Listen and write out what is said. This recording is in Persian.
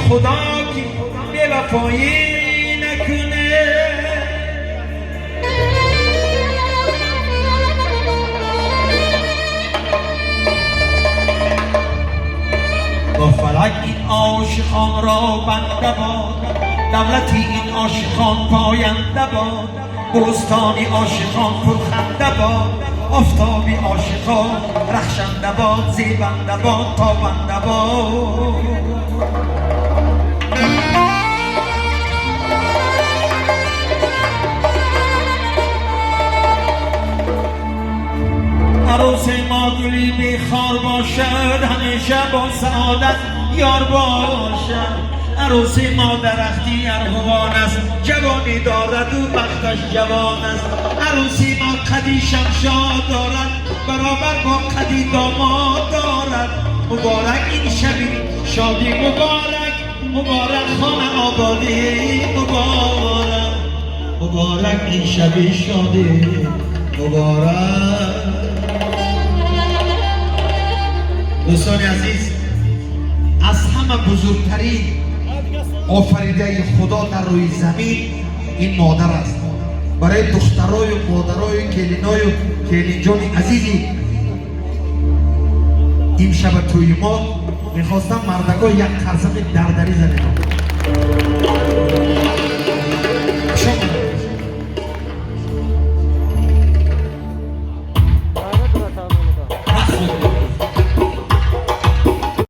خدا که به وفایی نکنه. با فلک این عاشقان را بنده باد، دولتی این عاشقان پاینده باد، بوستانی عاشقان پرخنده باد، آفتابی عاشقان رخشنده باد، زیبنده باد، تابنده باد. عروس ما گلی بیخار باشد، همیشه با سعادت یار باشد. عروس ما درختی ارغوان است، جوانی دارد و بختش جوان است. عروسی ما قدی شمشاد دارد، برابر با قدی داماد دارد. مبارک این شبی شادی، مبارک مبارک خانه آبادی، مبارک مبارک این شبی شادی، مبارک. دوستان عزیز، از همه بزرگترین آفریده خدا در روی زمین این مادر است. برای دخترای و مادرای کلینای و کلینجان عزیزی این شب توی ما میخواستم مردگاه یک قرصق دردری زنیم.